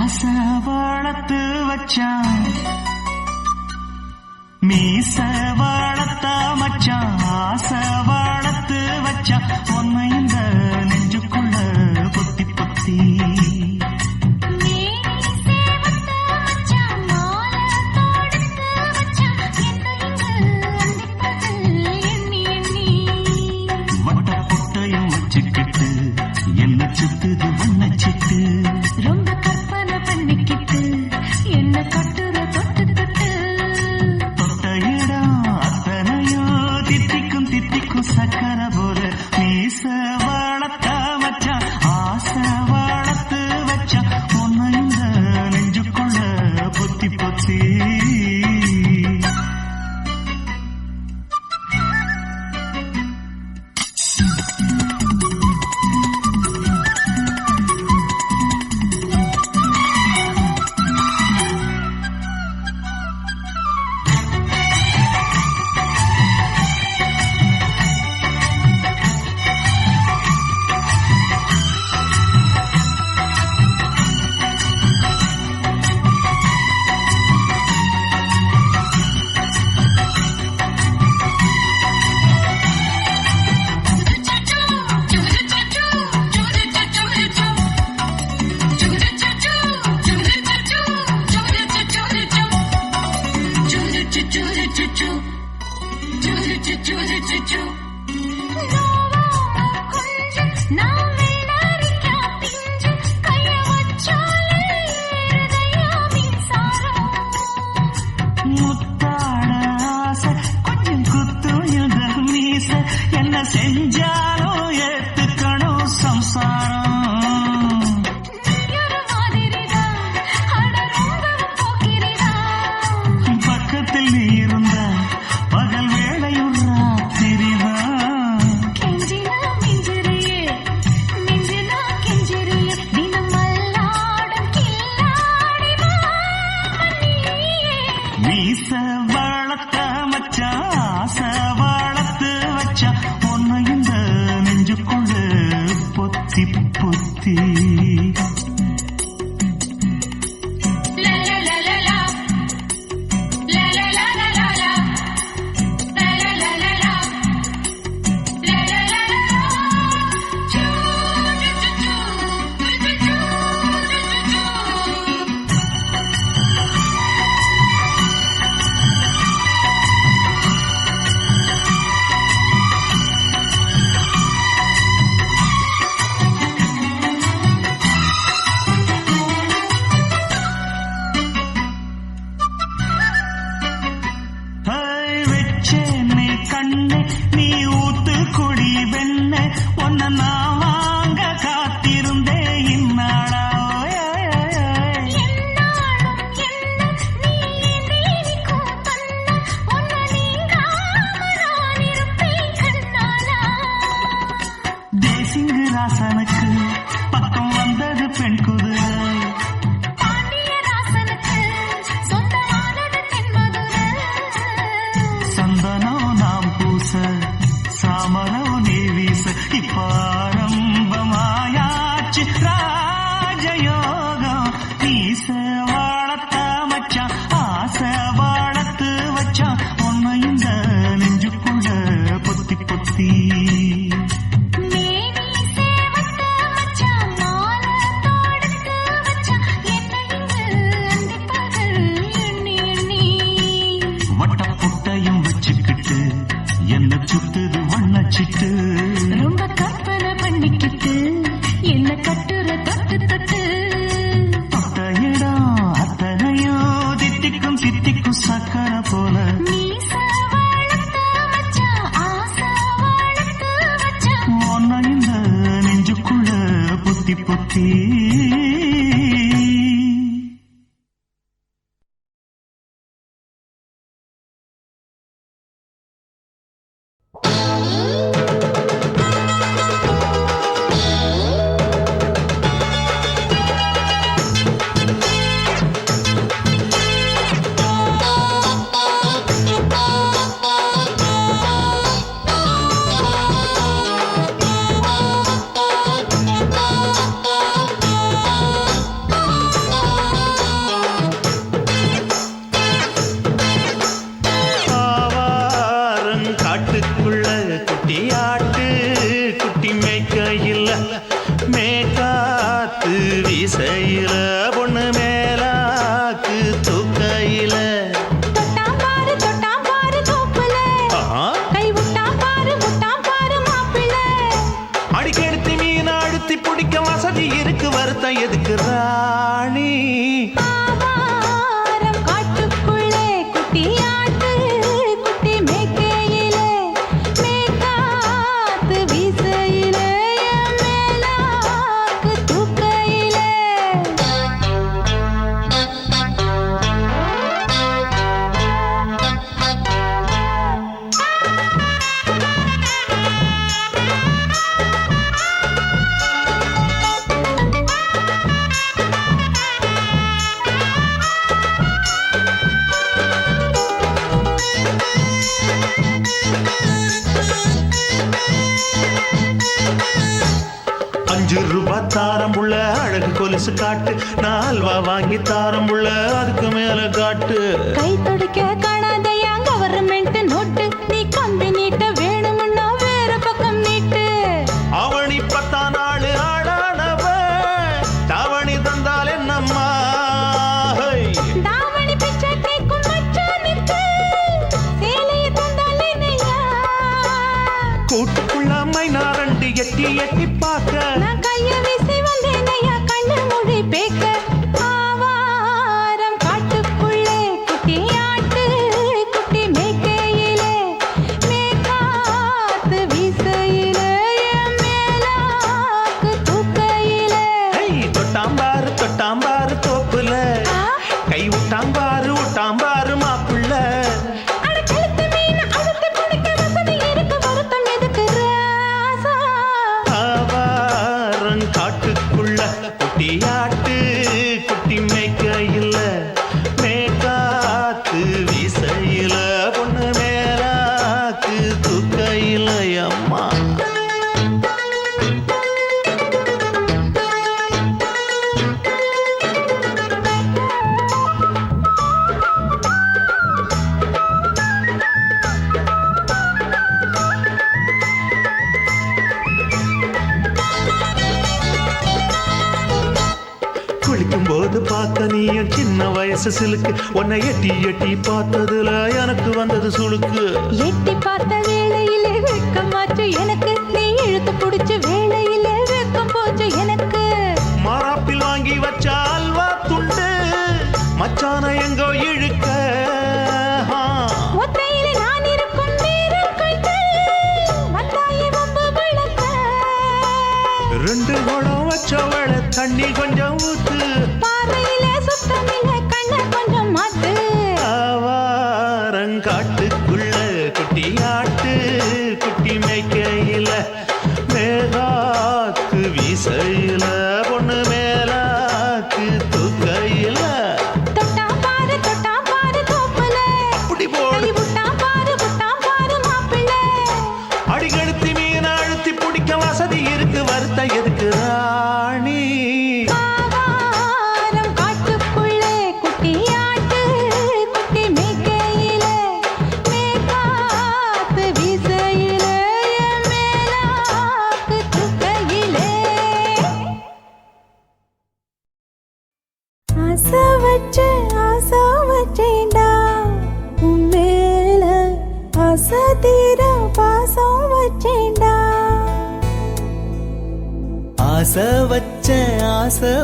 ஆசை வளர்த்து வச்சான் மீச வளர்த்த மச்சான் ஆசை வளர்த்து வச்சான் உன்னை இந்த நெஞ்சுக்குள்ள பொத்தி பொத்தி வட்ட பொட்டையும் வச்சுக்கிட்டு என்ன சுத்துது வண்ண சிட்டு ரொம்ப கற்பனை பண்ணிக்கிட்டு என்ன கட்டுற தொட்டு தொட்டு தொட்ட இடம் அத்தனையோ தித்திக்கும் தித்திக்கும் சக்கர போல மீச வளர்த்த மச்சான் ஆசை வளர்த்து வச்சான் உன்னை இந்த நெஞ்சுக்குள்ள பொத்தி பொத்தி முத்தாட ஆசை கொஞ்சம் குத்தும் இந்த மீச என்ன செஞ்சாலும் ஏத்துக்கணும் சம்சாரம் பக்கத்தில் நீ இருந்த பகல் வேளையும் ராத்திரிதான் மீச வளர்த்த மச்சான் ஆசை வளர்த்து வச்சான் உன்னை இந்த நெஞ்சுக்குள்ள பொத்தி பொத்தி வெச்சேனே கண்ணே நீ ஊத்து குடி வெண்ண உன்னை நான் வாங்க காத்திருந்தே இந்நாளா தேசிங்கு ராசனுக்கு பக்கம் வந்தது பெண் குதிரை சந்தனோ நாம் பூச சாமரோ நீ வீச இப்பாரம்பமாயாச்சு ராஜயோகம் மீச வளர்த்த மச்சான் ஆசை வளர்த்து வச்சான் உன்னை இந்த நெஞ்சுக்குள்ள பொத்தி பொத்தி வட்ட பொட்டையும் வச்சுக்கிட்டு என்ன சுத்துது வண்ண சிட்டு ரொம்ப கற்பனை பண்ணிக்கிட்டு என்ன கட்டுற தொட்டு தொட்டு தொட்ட இடம் அத்தனையோ தித்திக்கும் தித்திக்கும் சக்கர போல மீச வளர்த்த மச்சான் ஆசை வளர்த்து வச்சான் உன்னை இந்த நெஞ்சுக்குள்ள பொத்தி பொத்தி வீசையில பொண்ணு மேலாக்கு தூக்கையில தொட்டாம் பாரு தோப்புல கை விட்டாம் பாரு மாப்பிள்ளை அடிக்கெடுத்து மீன் அழுத்தி பிடிக்க வசதி இருக்கு வருத்தம் எதுக்கு ராணி ஆவாரம் காட்டுக்குள்ளே குட்டியாட்டு குட்டி மேய்க்கையிலே மேய்க்காத்து வீசையிலே என் மேலாக்கு தூக்கையிலே ₹5 தாரம் புள்ள அழகு கொலுசு காட்டு நான் அல்வா வாங்கி தாரம் புள்ள அதுக்கு மேல காட்டு கை துடிக்க காணாதையா கவர்மெண்ட் நோட்டு நீ கம்பி நீட்ட வேணும்னா வேற பக்கம் நீட்டு அவனி 10 நாள் ஆடானவ தாவணி தந்தால் என்னம்மா தாவணி பிச்சை கேக்கும் மச்சானுக்கு சேலையை தந்தாலே நையா கூட்டுக்குள்ள மைனாரண்டு எட்டி எட்டி பார்க்க நான் கைய வீசி வந்தேன் ஐயா கண்ணு மொழி பேக்க ஆவாரம் காட்டுக்குள்ளே குட்டியாட்டு குட்டி மேய்க்கையிலே மேய்க்காத்து வீசையிலே என் மேலாக்கு தூக்கையிலே தொட்டாம்பாரு தோப்புல கை விட்டாம்பாரு மாப்பிள்ள அட கழுத்து மீன் அழுத்து பிடிக்க வசதி இருக்கு வருத்தம் எதுக்கு ராசா ஆவாரம் காட்டுக்குள்ள குட்டியாட்டு குட்டி மேய்க்கையில மேய்காத்து வீசையில பொண்ணு மேலாக்கு தூக்கையில அம்மா குளிக்கும் போது பார்த்த நீயும் சின்ன வயசு சிலுக்கு உன்னை எட்டி எட்டி பார்த்ததுல எனக்கு வந்தது சுளுக்கு எட்டி பார்த்த வேளையிலே வெட்கமாச்சு எனக்கு நீ இழுத்து பிடிச்ச வேளையிலே வெட்கம் போச்சு எனக்கு மாறாப்பில் வாங்கி வச்ச அல்வா துண்டு மச்சான எங்கோ இழுக்க ஒத்தையிலே நான் இருக்கும் நேரம் கண்டு வந்தாயே வம்பு விளக்க 2 குடம் வச்சவள தண்ணி கொஞ்சம் ஊத்து பார்வையிலே சுத்தமில்லை கண்ணை கொஞ்சம் மாத்து ஆவாரங்காட்டுக்குள்ள குட்டியாட்டு குட்டி மேய்க்கையில மேகாத்து வீசையில பொண்ணு மேலாக்கு தூக்கையில தொட்டாம் பாரு தோப்புல அப்படி போடு கை விட்டாம் பாரு மாப்பிள்ளை அடிக்கடுத்தி மீன் அழுத்தி பிடிக்க வசதி இருக்கு வருத்த எதுக்கு ராணி ஆவாரம் காட்டுக்குள்ளே குட்டியாட்டு குட்டி மேய்க்கையிலே மேய்க்காத்து வீசையிலே என் மேலாக்கு தூக்கையிலே ஆசை வச்சேன்டா உன் மேல ஆசை தீர பாசம் வச்சேன்டா ஆசை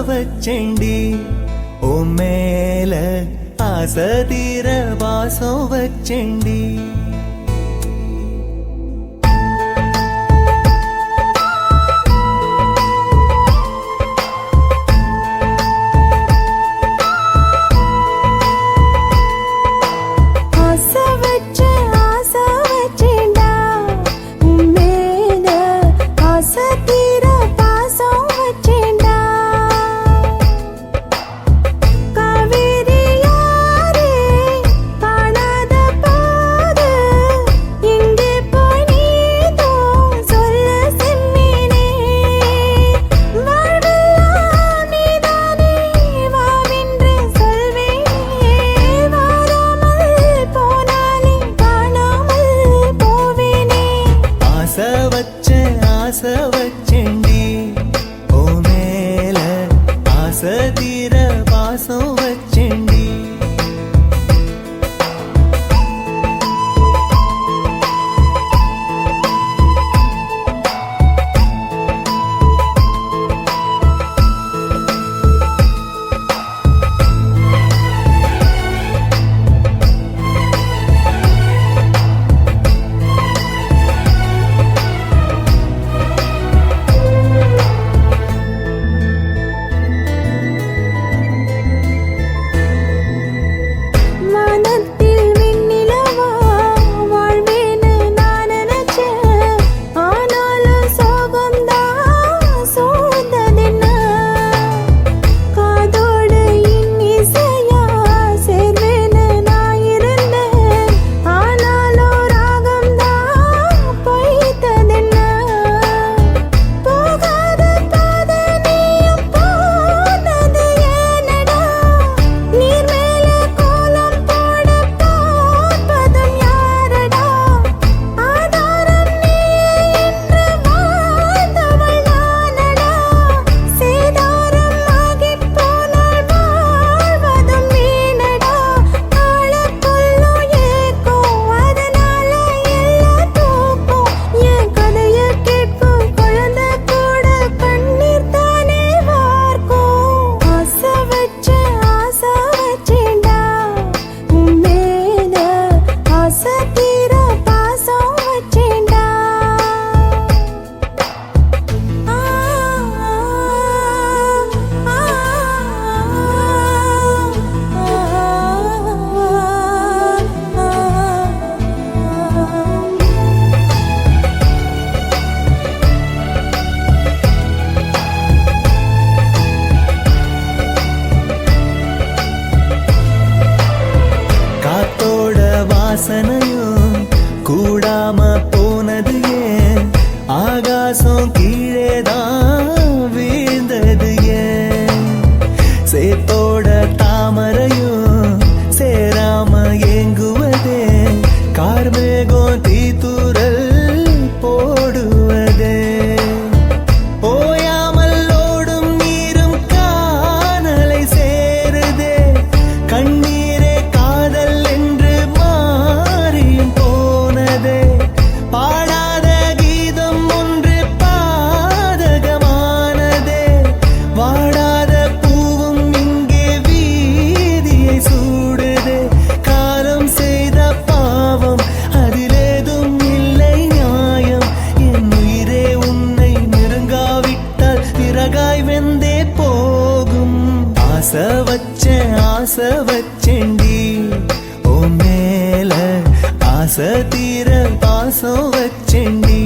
வச்சேண்டி உன் மேல ஆசை தீர வாசம் வச்சேண்டி ஆசை வச்சேன்டா உன் மேல ஆசை தீர பாசம் வச்சேன்டா காவேரி யாரே காணாத பாத தீர பாசம் வச்சேண்டி. வாசனையும் கூடாம போனது ஏன்? ஆகாசம் கீழேதான் வீழ்ந்தது ஏன்? சேத்தோட தாமரையும் சேராம ஏங்குவதே, கார்மேகம் தீத்துரல் போடுவதே, ஓயாமல் ஓடும் நீரும் காணலை சேருதே, கண்ணீரே காதல் என்று மாறியும் போனதே, பாடாத கீதம் ஒன்று பாதகமானதே, வாடாத பூவும் இங்கே வீதியை சூடுதே, காலம் செய்த பாவம் அதிலேதும் இல்லை நியாயம், என் உயிரே உன்னை நெருங்காவிட்டால் விறகாய் வெந்தே போகும். ஆசை வச்சேண்டி ஓ மேல, ஆசை தீர பாசம் வச்சேண்டி.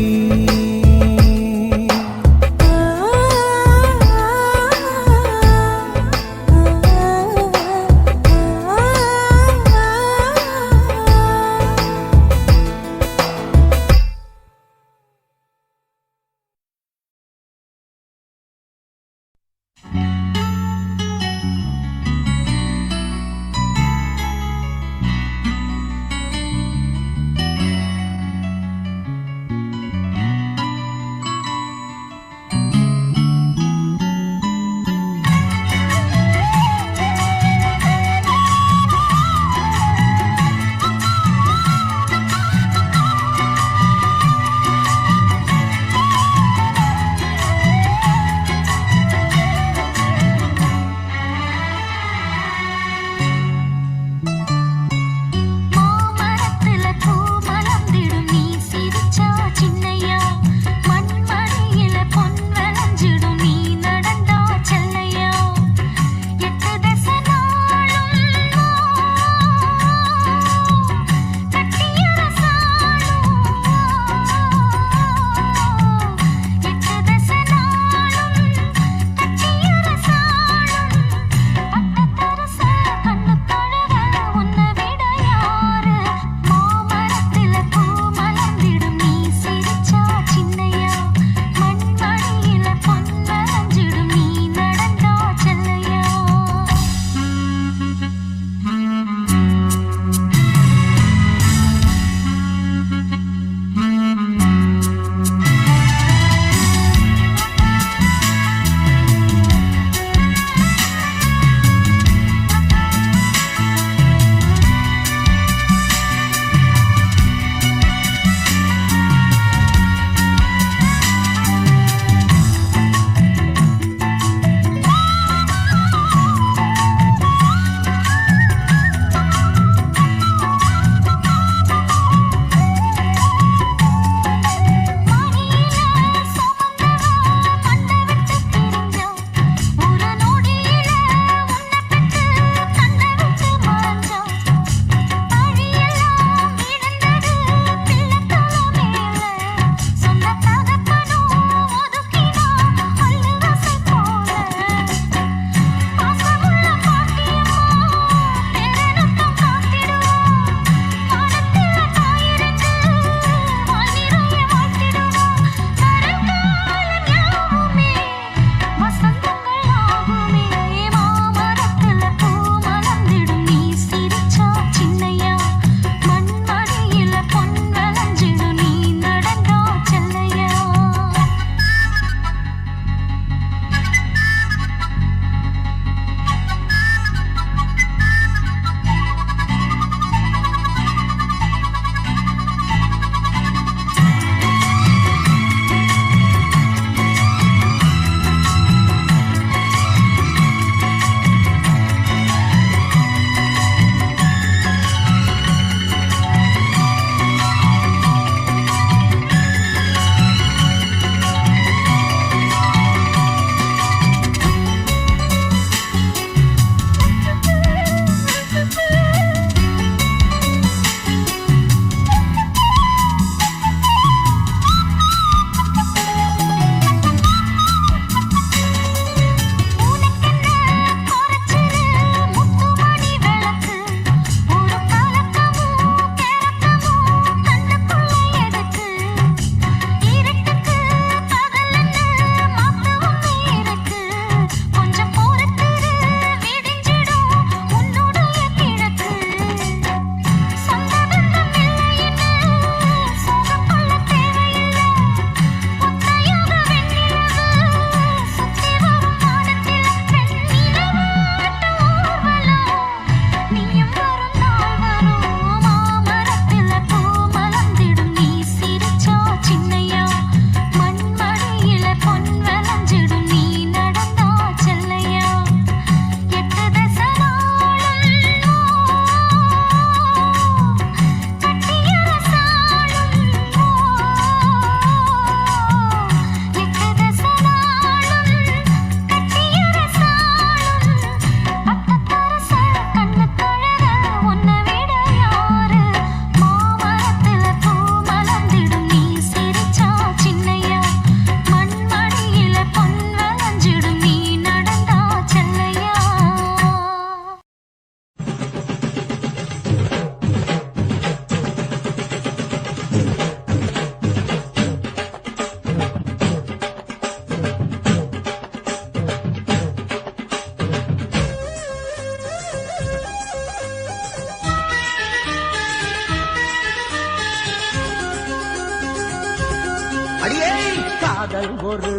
காதல் ஒரு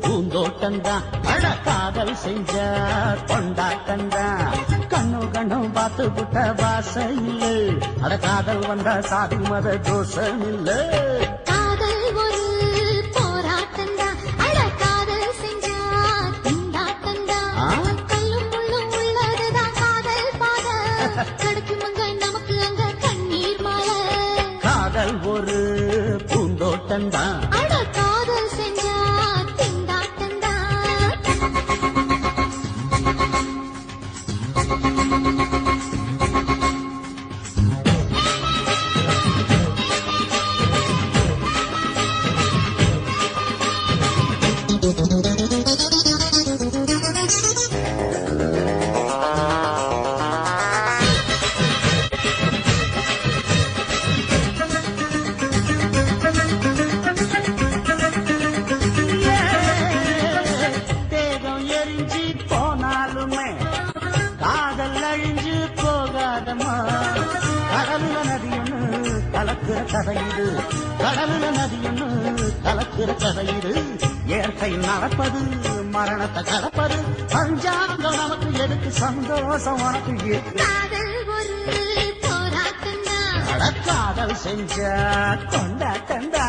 பூந்தோட்டந்தான் அட காதல் செஞ்ச கொண்டாட்டந்தான் கண்ணு கண்ணும் பார்த்து புட்ட பாசை இல்லை அட காதல் வந்தா சாதி மத தோஷம் இல்லை காதல் ஒரு போராட்டந்தா அட காதல் செஞ்சா திண்டாட்டந்தா கல்லும் முள்ளும் உள்ளதுதான் காதல் பாத கிடைக்கும் அங்க நமக்கு அங்க கண்ணீர் மாலை காதல் ஒரு பூந்தோட்டந்தான் அட காதல் செஞ்சா திண்டாட்டந்தா தேகம் எரிஞ்சு போனாலுமே காதல் அழிஞ்சு போகாதமா கடலுல நதி ஒண்ணு கலக்குற கதையுது கடலுல நதி ஒண்ணு கலக்குற கதையுது இயற்கை நடப்பது மரணத்தை கலப்பது பஞ்சாங்கம் நமக்கு எதுக்கு சந்தோஷம் உனக்கு எதுக்கு காதல் ஒரு போராட்டந்தா அட காதல் செஞ்ச கொண்டாட்டந்தா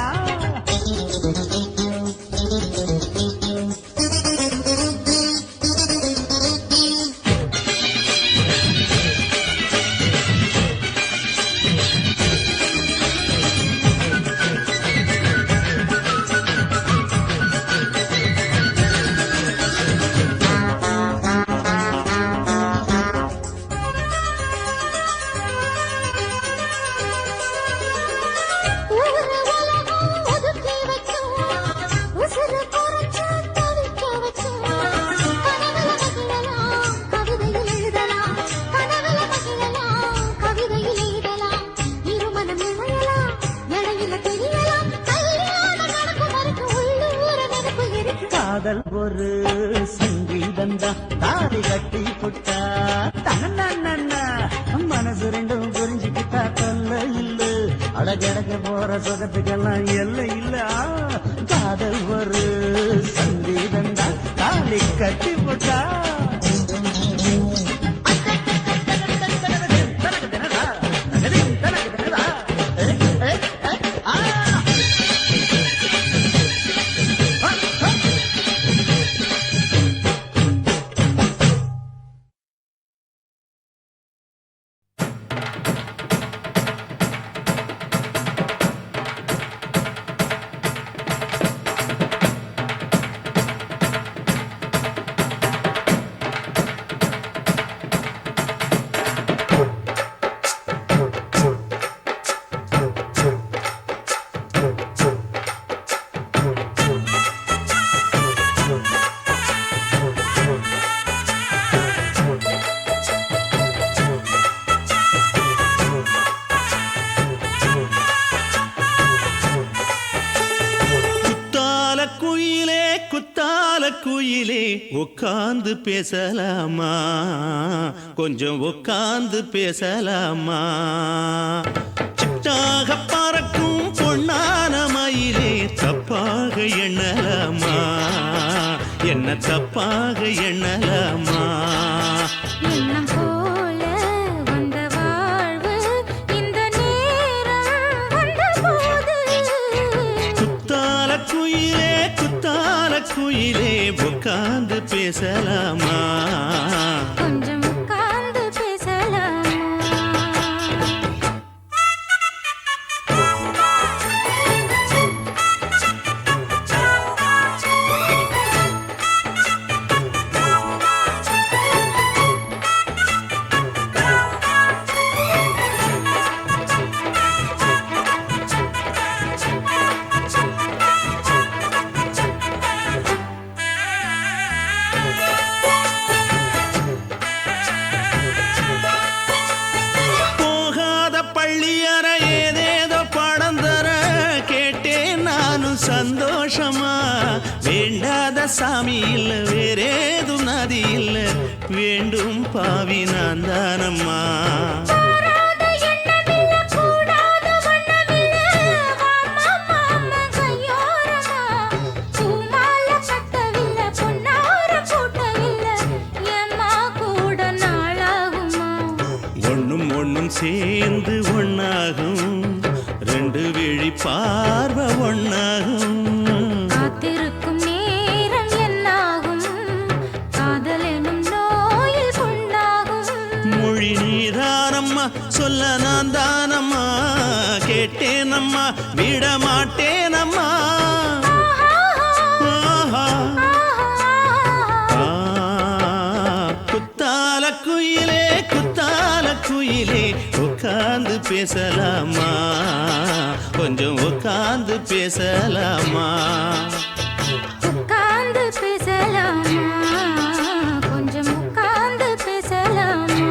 ஊரு உலகம் ஒதுக்கி வைக்கும் உசுறு குறைச்சு தவிக்க வைக்கும் கனவுல மகிழலாம் கவிதையில் எழுதலாம் கனவுல மகிழலாம் கவிதையில் எழுதலாம் இருமனம் இணையலாம் இடையில தெரியலாம் கல்யாணம் நடக்கும் வரைக்கும் உள்ளூர நினைப்பு இருக்கு காதல் ஒரு சங்கீதந்தா தாலி கட்டி புட்டா தன்னண்ணா மனசு ரெண்டும் புரிஞ்சுக்கிட்டா தொல்ல இல்ல அடகடக்க போற சுகத்துக்கெல்லாம் எல்லை இல்ல காதல் ஒரு சங்கீதந்தா தாலி கட்டி புட்டா குத்தால குயிலே உட்கார்ந்து பேசலாமா கொஞ்சம் உட்கார்ந்து பேசலாமா சிட்டாக பறக்கும் பொன்னான மயிலே தப்பாக எண்ணலாமா என்ன தப்பாக எண்ணலாமா எண்ணம் போல வந்த வாழ்வு இந்த நேரம் வந்தபோது குத்தால குயிலே உட்கார்ந்து பேசலாமா கொஞ்சம் உட்கார்ந்து பேசலாமா சந்தோஷமா வேண்டாத சாமி இல்ல வேறேது நதி இல்ல வேண்டும் பாவி நான் தானம்மா கூடாத எண்ணமில்ல கூடாத வண்ணமில்ல மாமா மாமா கையோரமா ஒண்ணும் ஒண்ணும் சேர்ந்து ஒண்ணாகும் ரெண்டு விழி பார்வை ஒண்ணாகும் காத்திருக்கும் நேரம் என்னாகும் காதல் எனும் நோயில் புண்ணாகும் மொழி நீதானம்மா சொல்ல நான் தானம்மா கேட்டேனம்மா விட மாட்டேனம்மா ஆஹா. குத்தால குயிலே குத்தால குயிலே உட்கார்ந்து பேசலாமா கொஞ்சம் உட்கார்ந்து பேசலாமா உட்கார்ந்து பேசலாமா கொஞ்சம் உட்கார்ந்து பேசலாமா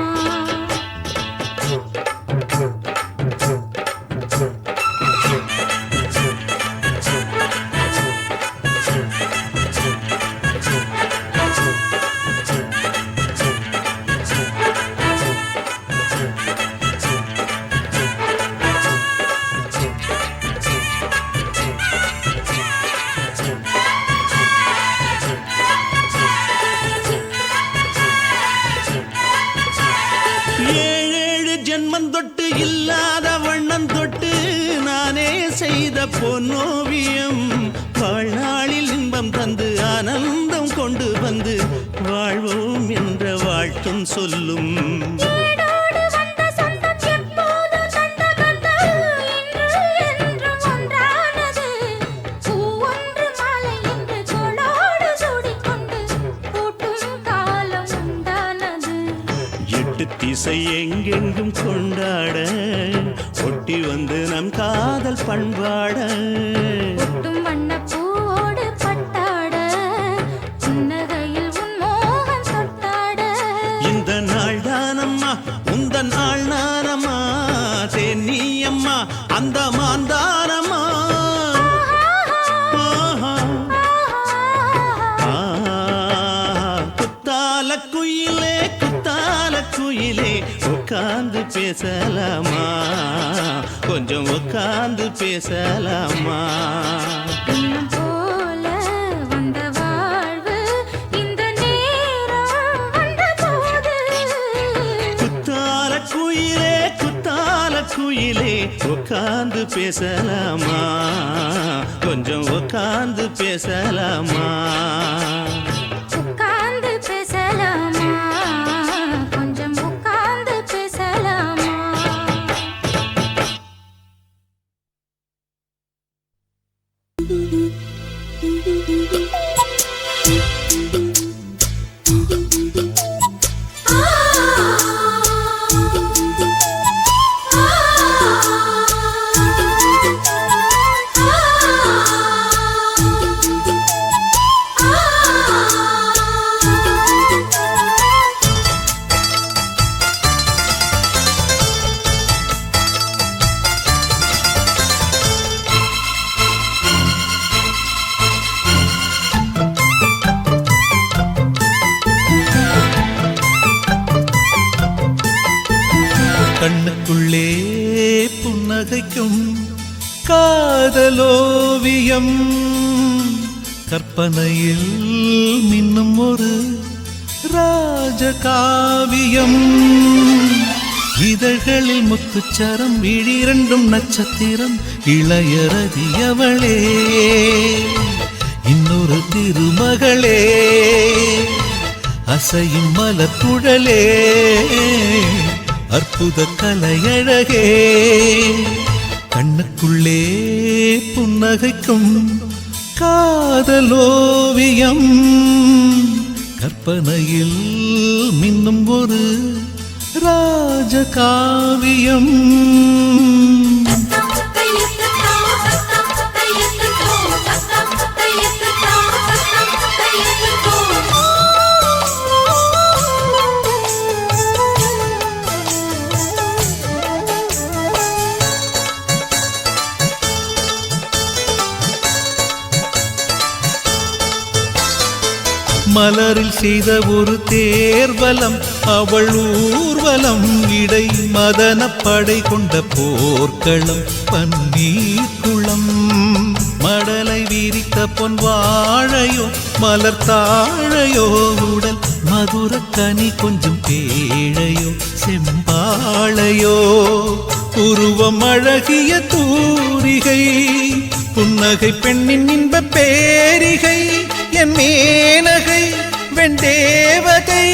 ஏழேழு ஜென்மம் தொட்டு இல்லாத வண்ணம் தொட்டு நானே செய்த பொன்னோவியம் வாழ்நாளில் இன்பம் தந்து ஆனந்தம் கொண்டு வந்து வாழ்வோம் என்ற வாழ்த்தும் சொல்லும் ஏடோடு வந்த சொந்தம் எப்போதும் தந்த பந்தம் இன்று என்றும் ஒன்றானது பூ ஒன்று மாலை என்று தோளோடு சூடிக்கொண்டு பூட்டும் காலம் உண்டானது எட்டு திசை எங்கெங்கும் கொண்டாட ஒட்டி வந்து நம் காதல் பண்பாட ஒட்டும் வண்ண பூவோடு பட்டாட புன்னகையில் உன் மோகம் தொட்டாட இந்த நாள் தானம்மா உந்த நாள் நானம்மா தென்னியம்மா அந்த மாந்தானம்மா ஆஹா. குத்தால குயிலே குத்தால குயிலே உட்கார்ந்து பேசலாமா கொஞ்சம் உட்கார்ந்து பேசலாமா இன்னும் போல வந்த வாழ்வு இந்த நேரம் வந்த போது குத்தால குயிலே குத்தால குயிலே உட்கார்ந்து பேசலாமா கொஞ்சம் உட்கார்ந்து பேசலாமா உட்கார்ந்து பேசலாமா கொஞ்சம் உட்கார்ந்து பேசலாமா கண்ணுக்குள்ளே புன்னகைக்கும் காதலோவியம் கற்பனையில் மின்னும் ஒரு ராஜகாவியம் இதழ்களில் முத்துச்சரம் விழிரண்டும் நட்சத்திரம் இளையரதியவளே இன்னொரு திருமகளே அசையும் மலக்குழலே அற்புத கலையழகே கண்ணுக்குள்ளே புன்னகைக்கும் காதலோவியம் கற்பனையில் மின்னும் ஒரு ராஜகாவியம் மலரில் செய்த ஒரு தேர்வலம் அவள் ஊர்வலம் இடை மதனப்படை கொண்ட போர்க்களம் பன்னீர் குளம் மடலை விரித்த பொன் வாழையோ மலர் தாழையோ உடல் மதுர கனி கொஞ்சம் பேழையோ செம்பாழையோ உருவம் அழகிய தூரிகை புன்னகை பெண்ணின் இன்ப பேரிகை என் மேனகை வெண்டேவதை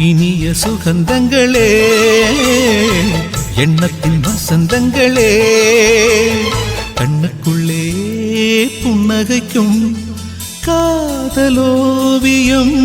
இனிய சுகந்தங்களே எண்ணத்தின் வசந்தங்களே கண்ணுக்குள்ளே புன்னகைக்கும் காதலோவியம்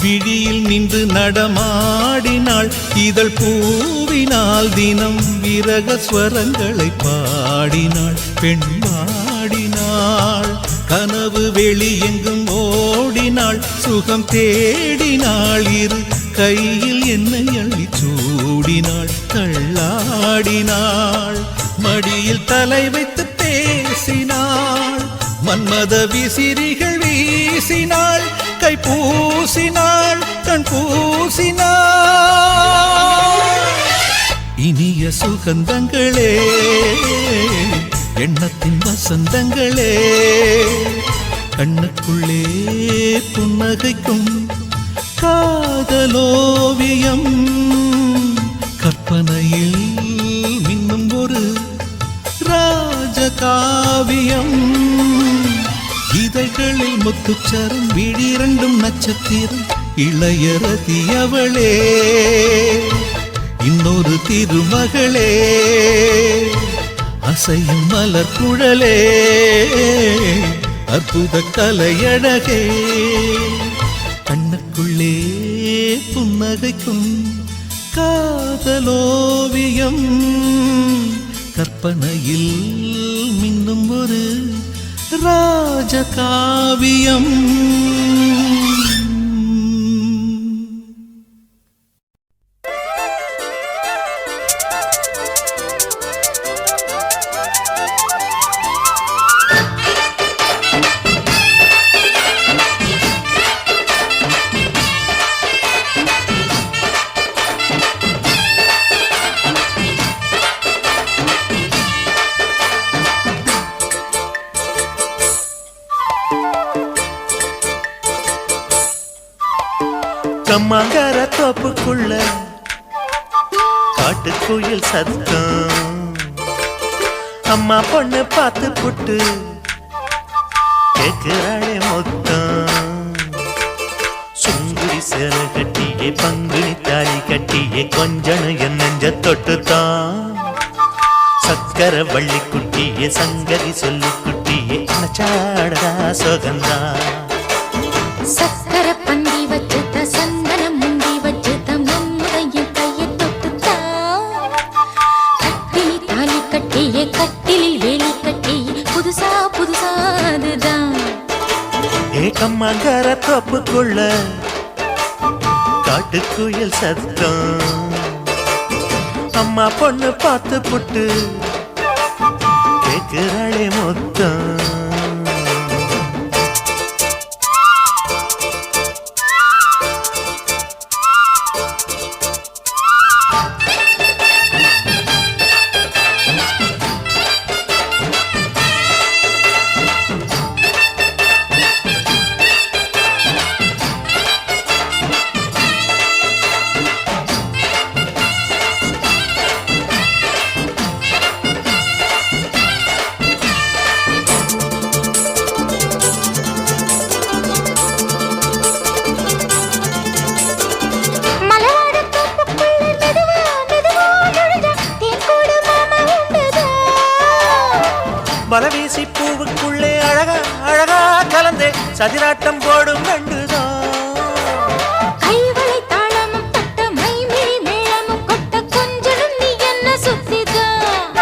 விழியில் நின்று நடமாடினாள் இதழ் பூவினால் தினம் விரக ஸ்வரங்களை பாடினாள் பெண் பாடினாள் கனவு வெளி எங்கும் ஓடினாள் சுகம் தேடினாள் இரு கையில் என்னை அள்ளி சூடினாள் தள்ளாடினாள் மடியில் தலை வைத்து பேசினாள் மன்மத விசிறிகள் வீசினாள் கை பூசினாள் கண் பூசினாள் இனிய சுகந்தங்களே எண்ணத்தின் வசந்தங்களே கண்ணுக்குள்ளே புன்னகைக்கும் காதலோவியம் கற்பனையில் மின்னும் ஒரு ராஜகாவியம் இதழ்களில் முத்துச்சரம் விழிரண்டும் நட்சத்திரம் இளையரதி அவளே இன்னொரு திருமகளே அசையும் மலர் குழலே அற்புத கலையழகே கண்ணுக்குள்ளே புன்னகைக்கும் காதலோவியம் கற்பனையில் மின்னும் ஒரு ராஜகாவியம் கம்மாங்கார தோப்புக்குள்ள காட்டுக்குயில் சத்தம் அம்மா பொண்ணு பார்த்து புட்டு கேக்குறாளே மொத்தம் சுங்குடி சேலை கட்டியே பங்குனி தாலி கட்டியே கொஞ்சம் என் நெஞ்ச தொட்டுத்தான் சக்கர வள்ளி குட்டியே சங்கதி சொல்லி குட்டியே அனச்சாடதா சுகந்தா சக்கர பந்தி வச்சுட்ட சந்தனம் முந்தி வச்சுட்ட மம்முதையும் கையை தொட்டுத்தா கட்டிலி தாலி கட்டியே கட்டிலில் வேலி கட்டியே புதுசா புதுசா அதுதான் ஏகம்மாங்கார தோப்புக்குள்ள காட்டுக்குயில் சத்தம் அம்மா பொண்ணு பார்த்து புட்டு கேக்குறாளே மொத்தம் பலவீசி பூவுக்குள்ளே அழகா அழகா கலந்தே சதிராட்டம் போடும் ரெண்டுதான் கைவளை தாளமும் தட்ட மைமிழி மேளமும் கொட்ட கொஞ்சம் நீ என்ன சுத்திதான்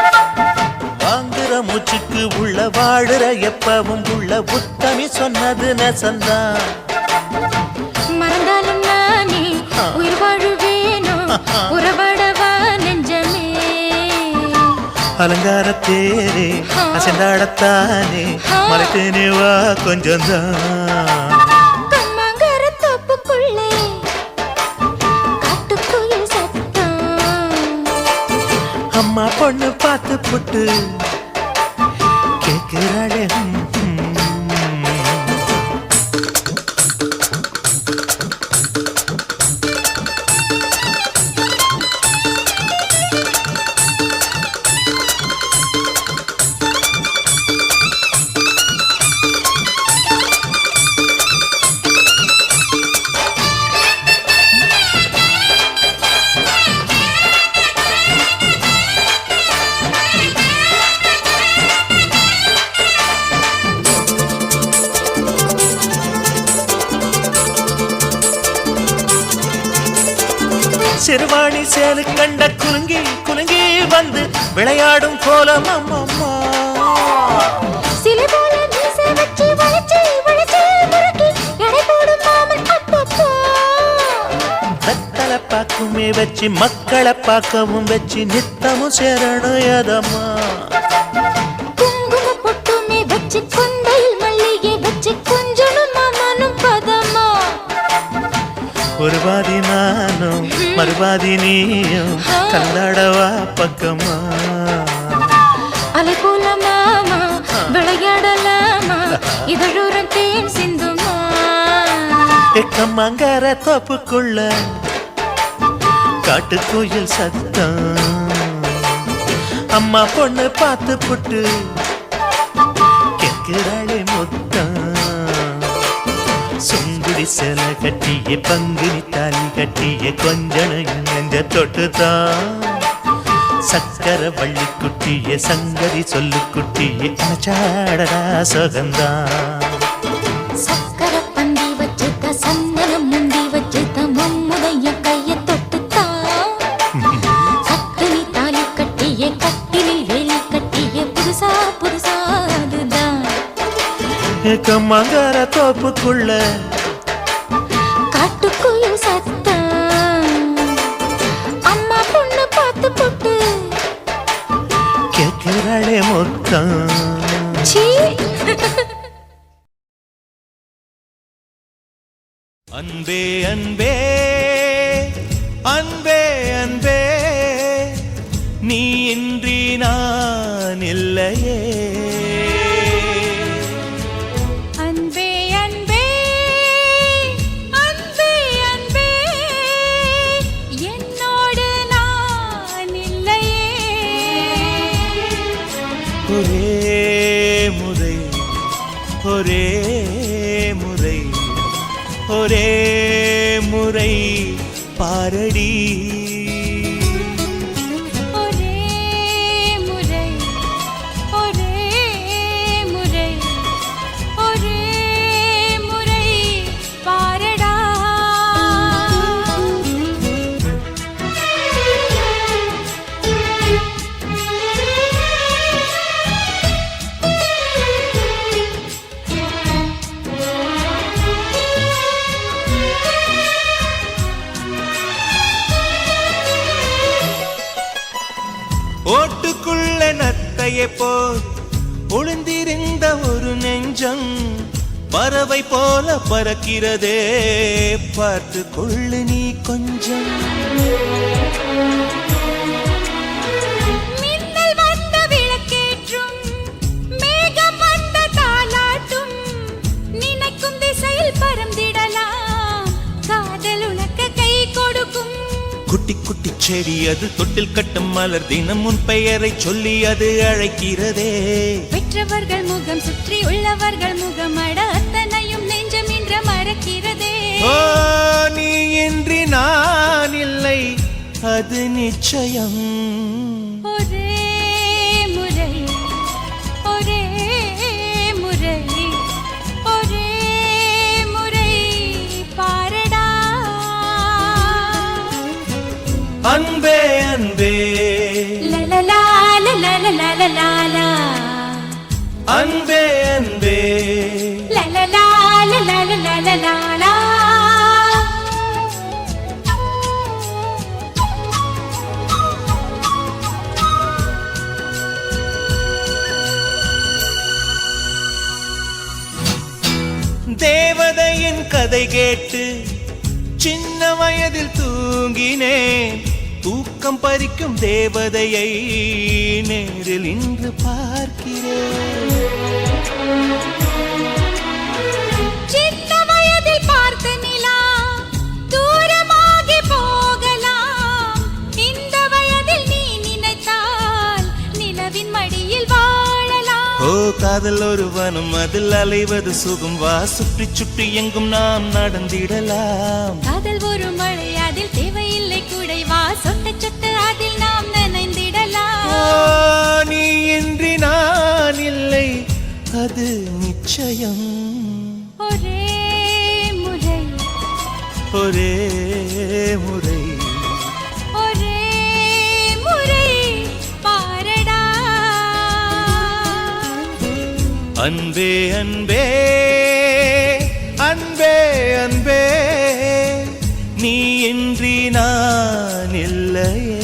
வாங்குற மூச்சுக்கு உள்ள வாழுற எப்பவும் உள்ள புத்தமி சொன்னது நெசந்தான். மறந்தாலும் நானே உயிர் வாழுவேனோ உறவாடவா நெஞ்சமே. அலங்காரத்தேரே அசைந்தாடத்தானே மறைத்தேனே வா கொஞ்சம்தான். கம்மாங்கர தோப்புக்குள்ளே காட்டுக்குயில் சத்தம். அம்மா பொண்ணு பார்த்து புட்டு கேட்கிறாளே. சிறுவாணி சேலு கண்ட குலுங்கி குலுங்கி வந்து விளையாடும் கோலம் அம்மம்மா. சிலை போல மீசை வச்சு வளைச்சு வளைச்சு முறுக்கி எடை போடும் மாமன் அப்பப்பா. வெத்தலை பாக்குமே வச்சு மக்களை பார்க்கவும் வச்சு நித்தமும் சேரணும் எதம்மா. குங்கும பொட்டுமே வச்சு கொண்டையில் மல்லிகை வச்சு கொஞ்சனும் மாமனும் பதமா. ஒரு பாதி நானும் மறுபாதி நீயும் கல்லாடவா பக்கமா. அலை போல மாமா விளையாடலாமா இதழோரம் தேன் சிந்துமா. கம்மாங்கர தோப்புக்குள்ள காட்டுக்குயில் சத்தம். அம்மா பொண்ணு பார்த்து புட்டு கேட்கிறாளே மொத்தம். சுங்குடி சேல கட்டிய பங்குனி தாலி கட்டிய கொஞ்சனையும் நெஞ்ச தொட்டுதான். சக்கர வள்ளி குட்டிய சங்கதி சொல்லு குட்டிய அச்சாடடா சொகந்தான். சக்கர பந்தி வச்சுட்ட சந்தனம் முந்தி வச்சுட்ட மம்முடைய கைய தொட்டுத்தான். கட்டினி தாலி கட்டிய கட்டிலில் வேலி கட்டிய புதுசா புதுசா அதுதான். கம்மாங்கர தோப்புக்குள்ள காட்டுக்குயில் சத்தம். அம்மா பொண்ணு பார்த்து போட்டு கேட்கிறாளே மொத்தம். சீ. அன்பே அன்பே அன்பே அன்பே நீ இன்றி நான் இல்லையே. அன்பே அன்பே அன்பே அன்பே என்னோடு நான் இல்லையே. ஒரே முறை ஒரே முறை ஒரே முறை பாரடி. ஒரே முறை ஒரே முறை ஒரே முறை பாரடா. ஓட்டுக்குள்ள நத்தையை போல் ஒளிந்திருந்த ஒரு நெஞ்சம் பறவை போல பறக்கிறதே பார்த்து கொள்ளு நீ கொஞ்சம். மின்னல் வந்த விளக்கேற்றும் மேகம் வந்த தாலாட்டும் நினைக்கும் திசையில் பறந்திடலாம் காதல் உனக்கு கை கொடுக்கும். குட்டி குட்டி செடி அது தொட்டில் கட்டும் மலர் தினம் உன் பெயரை சொல்லி அது அழைக்கிறதே. பெற்றவர்கள் முகம் சுற்றி உள்ளவர்கள் முகம் அட அத்தனையும் நெஞ்சம் என்ற மறக்கிறதே. ஓ நீ இன்றி நான் இல்லை அது நிச்சயம். ஒரே முறை ஒரே முறை ஒரே முறை பாரடா. அன்பே அன்பே லலலா லலலா அன்பே அன்பே லலலா லலலாலா. தேவதையின் கதை கேட்டு சின்ன வயதில் தூங்கினேன். தூக்கம் பறிக்கும் தேவதையை நேரில் இன்று பார்க்கிறேன். சின்ன வயதில் பார்த்த நிலா தூரமாகி போகலாம். இந்த வயதில் நீ நினைத்தால் நிலவின் மடியில் வாழலாம். ஓ காதல் ஒரு வனம், அதில் அலைவது சுகம். வா சுற்றி சுற்றி எங்கும் நாம் நடந்திடலாம். காதல் ஒரு மழை, அதில் தேவையில்லை குடை. வா சொட்ட சொட்ட அதில் நாம் நனைந்திடலாம். ஓ, நீ இன்றி நான் இல்லை, அது நிச்சயம். ஒரே முறை ஒரே முறை ஒரே முறை பாரடா. அன்பே அன்பே அன்பே அன்பே, நீ இன்றி நான் இல்லையே.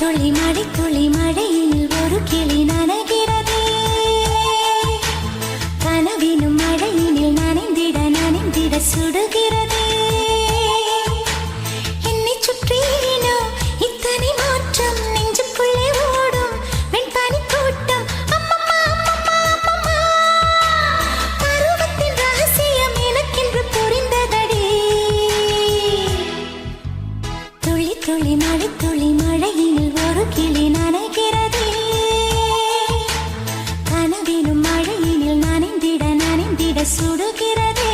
துளி மழை துளி மழையில் ஒரு கிளி நனைகிறதே. கனவினும் மழையினில் நனைந்திட நனைந்திட சுடுகிறதே. என்னை சுற்றினோ இத்தனை மாற்றம், நெஞ்சுக்குள்ளே ஓடும் வெண்பனி கூட்டம். அம்மம்மா அம்மம்மா அம்மம்மா, பருவத்தின் ரகசியம் எனக்கென்று புரிந்ததடி. துளி துளி மழை துளி மழையினில் ஒரு கிளி நனைகிறதே. கனவினும் மழையினில் நனைந்திட நனைந்திட சுடுகிறதே.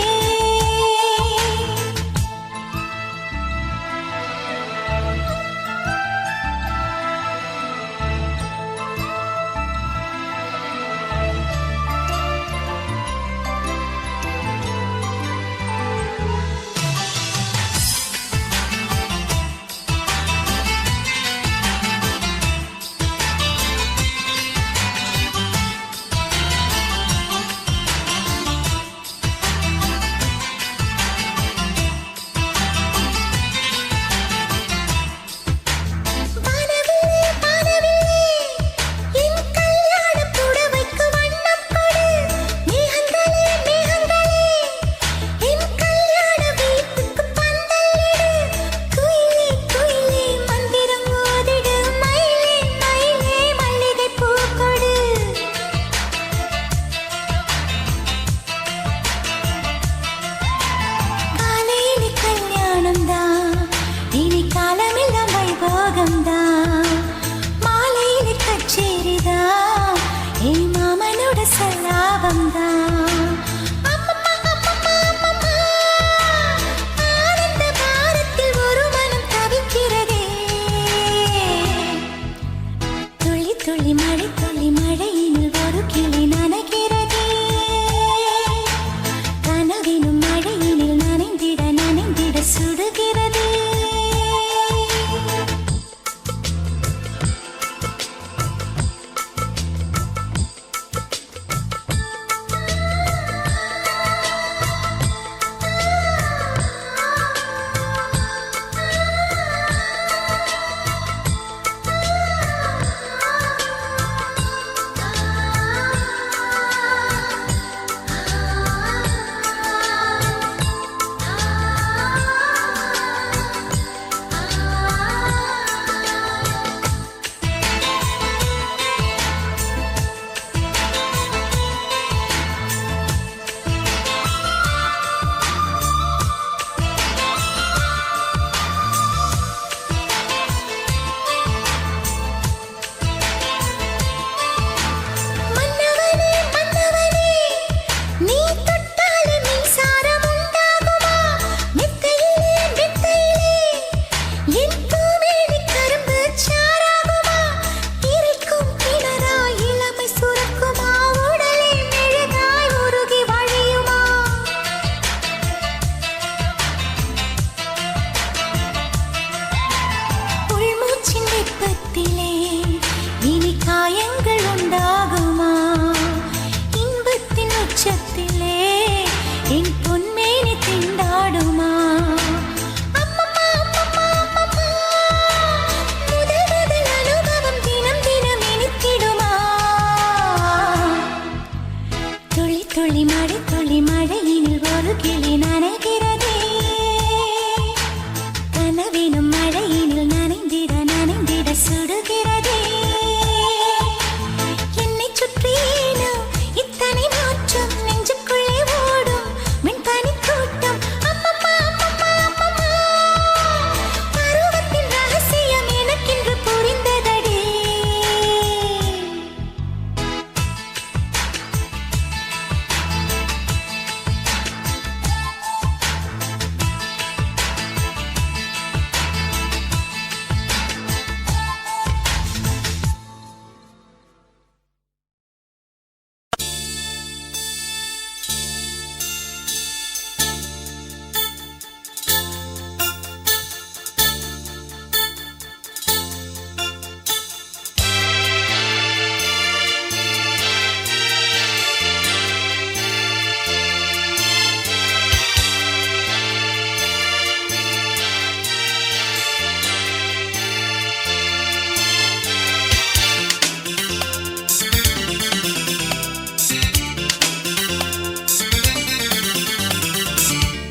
முகத்திலே இனி காயங்கள் உண்டாகுமா இன்பத்தின் உச்சத்திலே என் பொன்மேனி திண்டாடுமா அம்மம்மா, அம்மம்மா, அம்மம்மா. முதல் முதல் அனுபவம் தினம் தினம் இனித்திடுமா துளி துளி மழையினில் ஒரு கிளி நனைகிறதே கனவினும் மழையினில் நனைந்திட சுடுகிறதே என்னை சுற்றினோ இத்தனை மாற்றம் நெஞ்சுக்குள்ளே ஓடும் மின்பனி கூட்டம் அம்மம்மா அம்மம்மா அம்மம்மா பருவத்தின் ரகசியம் எனக்கென்று புரிந்ததடே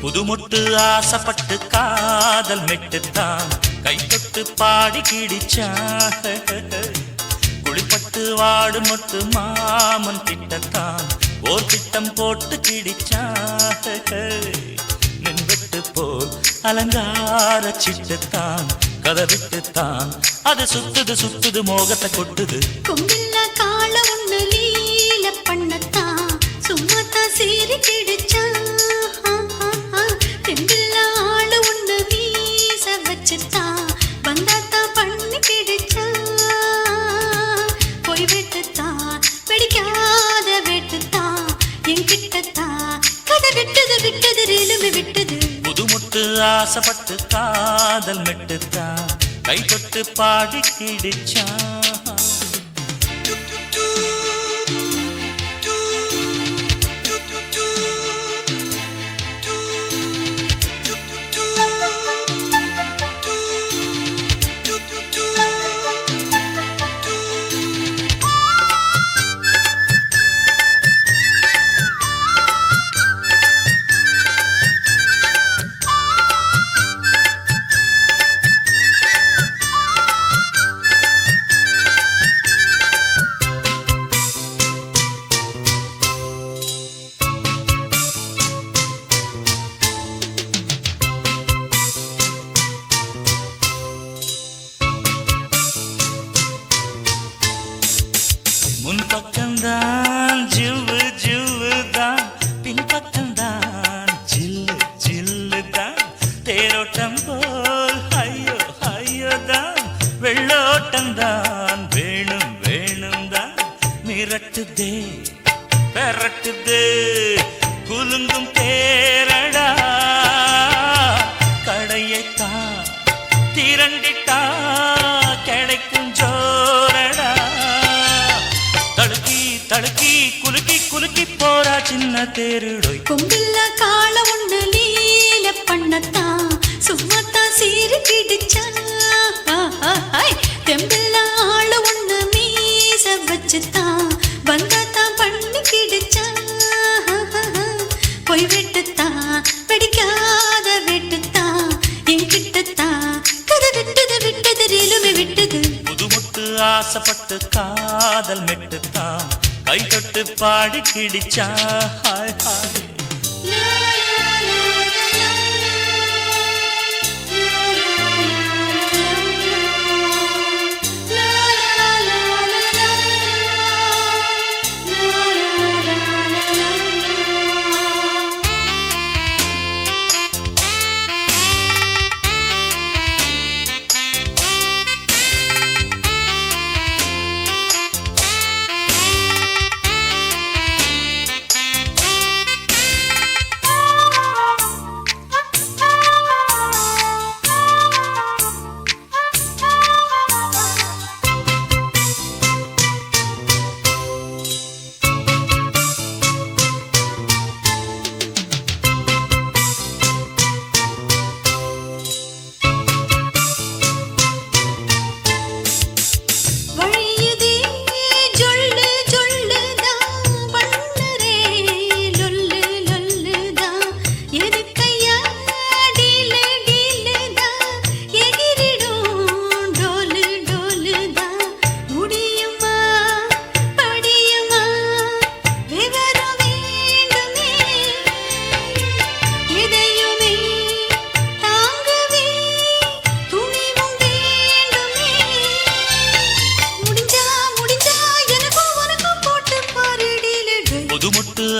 புதுமொட்டு ஆசைப்பட்டு காதல் மெட்டுத்தான் கை தொட்டு பாடி கிடிச்சான் குளிப்பட்டு வாடு மொட்டு மாமன் கிட்டத்தான் ஓர் திட்டம் போட்டு கிடிச்சான் நின்றுட்டு போல் அலங்கார சிட்டுத்தான் கதை விட்டுத்தான் அது சுத்துது மோகத்தை கொட்டுது கொம்பில்லா கால ஒண்ணு லீல பண்ணத்தான் சும்மாத்தான் சீறி கிடிச்சா தெம்பில்லா ஆளு ஒண்ணு வீச வச்சுத்தான் வந்தாத்தான் பண்ணி கிடிச்சா போய் வெட்டுத்தான் வெடிக்காத வெட்டுத்தான் என்கிட்டத்தான் கதை விட்டது ரெலுமே விட்டது புதுமுட்டு ஆசைப்பட்டு காதல் மெட்டுத்தான் கை தொட்டு பாடி கிடிச்சான் முன்பக்கம்தான் ஜிவ்வு ஜிவ்வு தான் பின்பக்கம்தான் ஜில்லு ஜில்லு தான் தேரோட்டம் போல் ஐயோ ஐயோ தான் வெள்ளோட்டம் தான் வேணும் வேணும் தான் மிரட்டுதே பெரட்டுதே குலுங்கும் தேரடா கடையைத்தான் திரண்டிட்டா கிடைக்கும் ஜோரடா தடுக்கி குலுக்கி போறா சின்ன தேருடோய் கொம்பில்லா கால ஒண்ணு லீல பண்ணத்தான் சும்மாத்தான் சீறி கிடிச்சா தெம்பில்லா ஆளு ஒண்ணு மீச வச்சுத்தான் வந்தாத்தான் பண்ணி கிடிச்சா போய் வெட்டுத்தான் வெடிக்காத வெட்டுத்தான் என்கிட்டத்தான் கதை விட்டது ரெலுமே விட்டது புதுமுட்டு ஆசைப்பட்டு காதல் மெட்டுத்தான் கை தொட்டு பாடி கிடிச்சா ஹாய் ஹாய்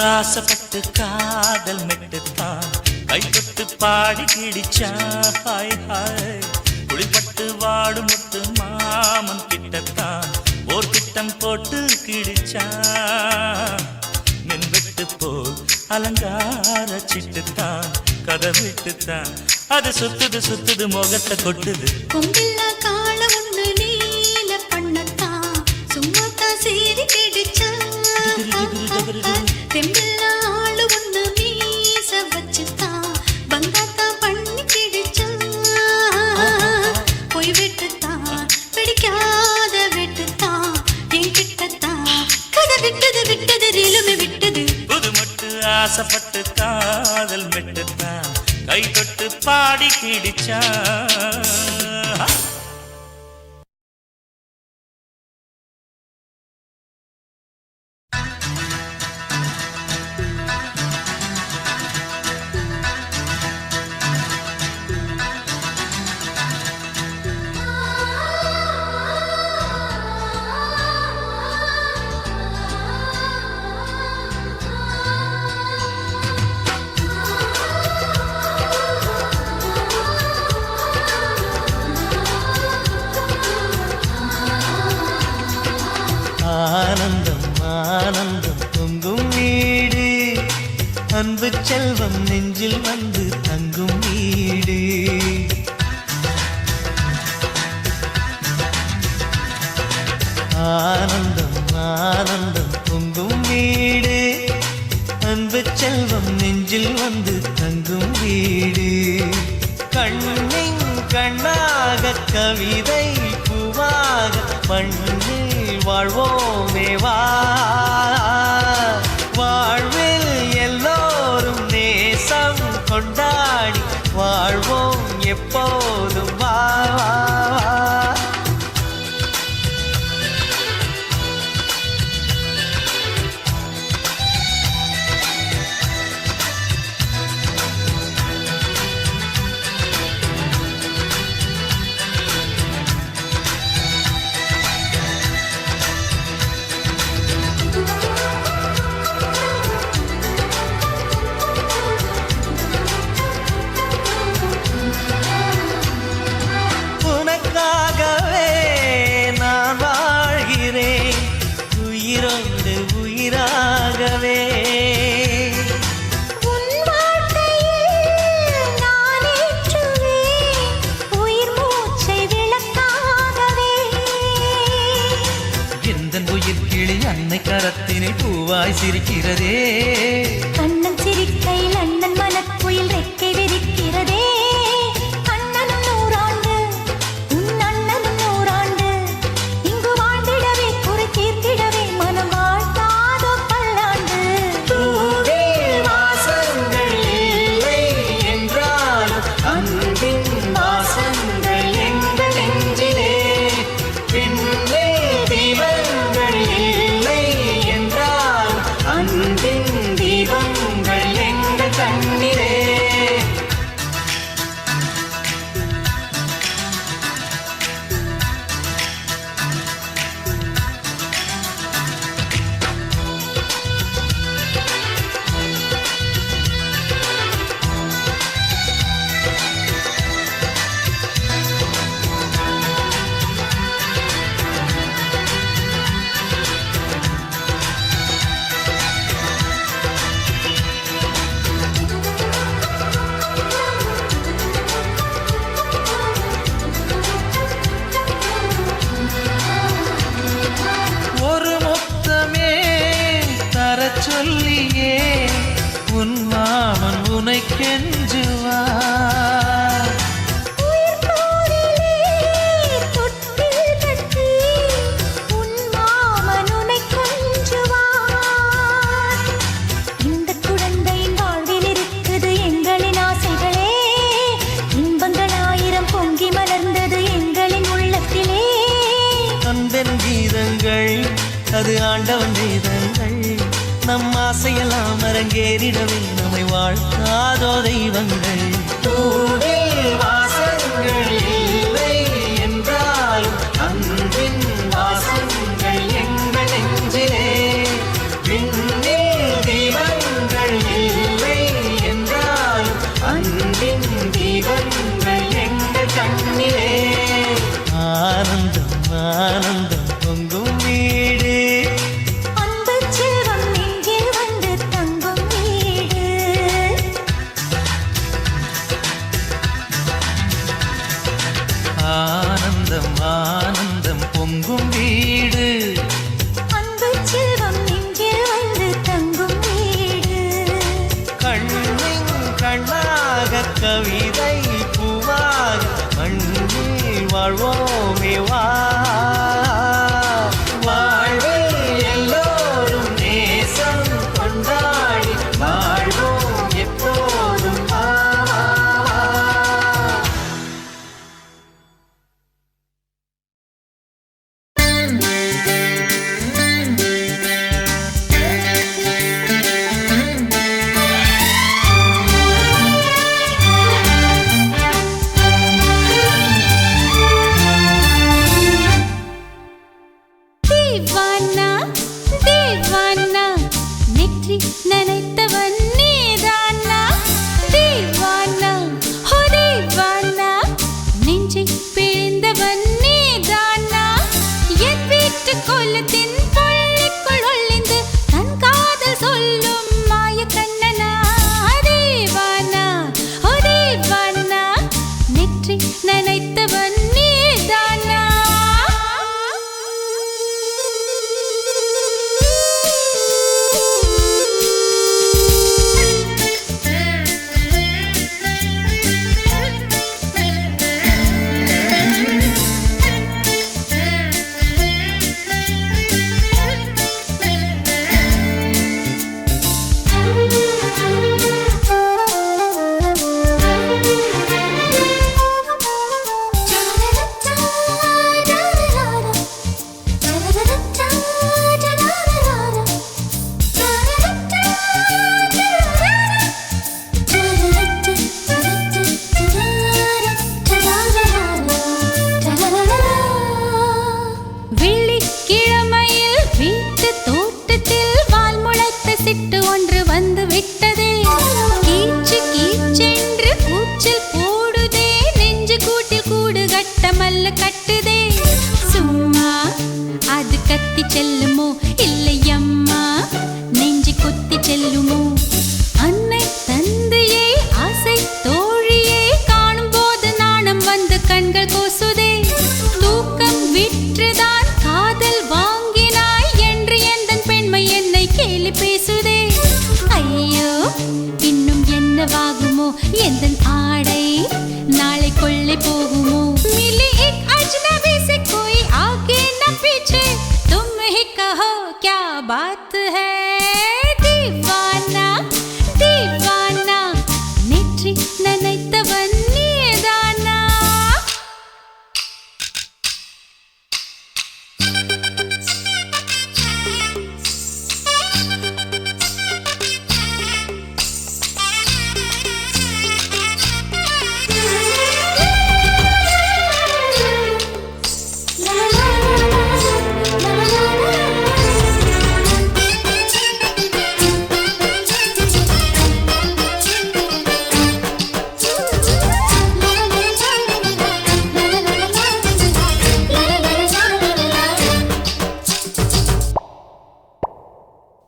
ஆசைப்பட்டு காதல் மெட்டுத்தான் கைப்பட்டு பாடி கிடிச்சா ஹாய் ஹாய் குளிப்பட்டு வாடு முத்து மாமன் கிட்டத்தான் ஓர் திட்டம் போட்டு கிடிச்சா மின்வெட்டு போல் அலங்கார சிட்டுத்தான் கதை விட்டுத்தான் அது சுத்துது சுத்துது முகத்தை கொட்டுது கொம்பில்ல கால ஒண்ணு நீல பண்ணத்தான் சும்மாத்தான் சீறி கிடிச்சா தெம்பில்ல ஆளு ஒண்ணு மீச வச்சுத்தான் பந்தாத்தான் பண்ணி கிடிச்சா போய் விட்டுத்தான் பிடிக்காத விட்டுத்தான் என்கிட்டத்தான் கதை விட்டது விட்டது ரீலுமே விட்டது புது மட்டு ஆசைப்பட்டு காதல் மெட்டுத்தான் கை தொட்டு பாடி கிடிச்சா ஆனந்தம் ஆனந்தம் பொங்கும் வீடு அன்பு செல்வம் நெஞ்சில் வந்து தங்கும் வீடு ஆனந்தம் ஆனந்தம் பொங்கும் வீடு அன்பு செல்வம் நெஞ்சில் வந்து தங்கும் வீடு கண்ணின் கண்ணாக கவிதை பூவாக மண்ணில் வாழ்வோமே வா வாழ்வில் எல்லோரும் நேசம் கொண்டாடி வாழ்வோம் எப்போதும் வா கரத்தினில் பூவாய் சிரிக்கிறதே கண்ணன் சிரிக்கையில் அண்ணன் மனக்குயில் ரெக்கை விரிக்கிறதே அண்ணனும் நூறாண்டு உன் அண்ணனும் நூறாண்டு இங்கு வாழ்ந்திடவே குறை தீர்த்திடவே மனம் வாழ்த்தாதோ பல்லாண்டு பூவில் வாசங்கள் இல்லை என்றாலும் அன்பின் வாசங்கள் எங்கள் நெஞ்சிலே பின்னே தீபங்கள் இல்லை என்றால் அன்பின் தீபங்கள் எங்கள் கண்ணிலே ஒரு முத்தமே தரச் சொல்லியே உன் மாமன் உனை கெஞ்சுவார் உயிர் போரிலே தொட்டில் கட்டி உன் மாமன் உன்னை கொஞ்சுவார் இந்த குழந்தையின் வாழ்வில் இருக்குது எங்களின் ஆசைகளே இன்பங்கள் ஆயிரம் பொங்கி மலர்ந்தது எங்களின் உள்ளத்திலே அன்பென் கீதங்கள் அது ஆண்டவன் கீதங்கள் நம் ஆசையெல்லாம் அரங்கேறிடவே நம்மை வாழ்த்தாதோ தெய்வங்கள் பூவில் வாசங்கள் இல்லை என்றாலும் அன்பின் வாசங்கள் எங்கள் நெஞ்சிலே விண்ணில் தீபங்கள் பொங்கும் வீடு அன்பு செல்வம் நெஞ்சில் வந்து தங்கும் வீடு ஆனந்தம் ஆனந்தம் பொங்கும் வீடு அன்பு செல்வம் நெஞ்சில் வந்து தங்கும் வீடு கண்ணின் கண்ணாக கவிதை பூவாக மண்ணில் வாழ்வோமே வா வாழ்வில் எல்லோரும் நேசம் கொண்டாடி வாழ்வோம் எப்போதும் வா. தேவானா தேவானா நெற்றி நனைத்தவன் நீதானா தேவானா ஹோ தேவானா நெஞ்சை பிழிந்தவன் நீதானா என் வீட்டு கொல்லத்தின் பள்ளிக்குள் ஒளிந்து தன் காதல் சொல்லும் மாய கண்ணனா தேவானா ஹோ தேவானா நெற்றி நனைத்தவன் நீதானா வெள்ளிக்கிழமையில் வீட்டு தோட்டத்தில் வால் முளைத்த சிட்டு ஒன்று வந்து விட்டதே கீச்சு கீச்சென்று கூச்சல் போடுதே நெஞ்சு கூட்டில் கூடு கட்ட மல்ல கட்டுதே சும்மா அது கத்தி செல்லுமோ இல்லை அம்மா நெஞ்சு கொத்தி செல்லுமோ அன்னை தந்தையை ஆசை தோழியை காணும் போது நாணம் வந்து கண்கள் கோசுதே தூக்கம் விற்றுதான் காதல் வாங்கினாய் என்று எந்தன் பெண்மை என்னை கேலி பேசுதே ஐயோ இன்னும் என்னவாகுமோ எந்தன் ஆடை நாளை கொள்ளை போகுமோ मिली एक अजनबी से कोई आगे न पीछे तुम ही कहो क्या बात है दीवाना दीवाना நெற்றி நனைத்தவன் நீதானா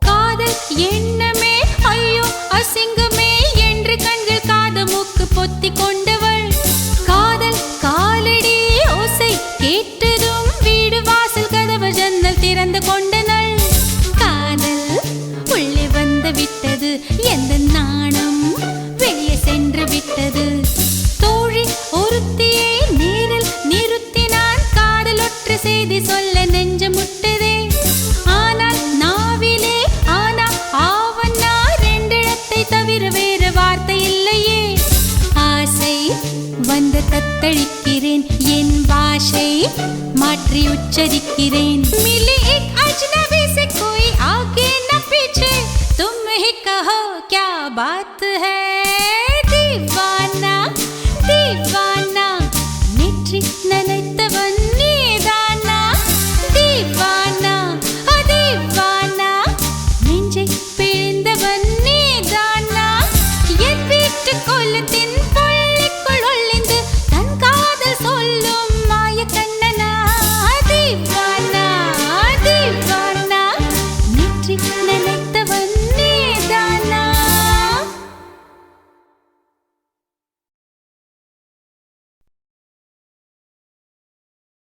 காதல் எண்ணமே ஐயோ அசிங்கமே என்று கண்கள் காது மூக்கு பொத்தி கொண்டவள் காதல் காலடி ஓசை கேட்டதும் வீடு வாசல் கதவு ஜன்னல் திறந்து கொண்டனள் காதல் உள்ளே வந்து விட்டது எந்த நாணம் வெளியே சென்று விட்டது தோழி ஒருத்தியை நேரில் நிறுத்தினான் காதல் ஒற்று செய்தி சொல்ல நெஞ்சு முட்டதே ஆனால் நாவிலே ஆனா ஆவன்னா ரெண்டிடத்தை தவிர வேறு வார்த்தை இல்லையே ஆசை வந்து தத்தளிக்கிறேன் என் பாஷை மாற்றி உச்சரிக்கிறேன் मिली एक अजनबी से कोई आगे न पीछे तुम ही कहो क्या बात है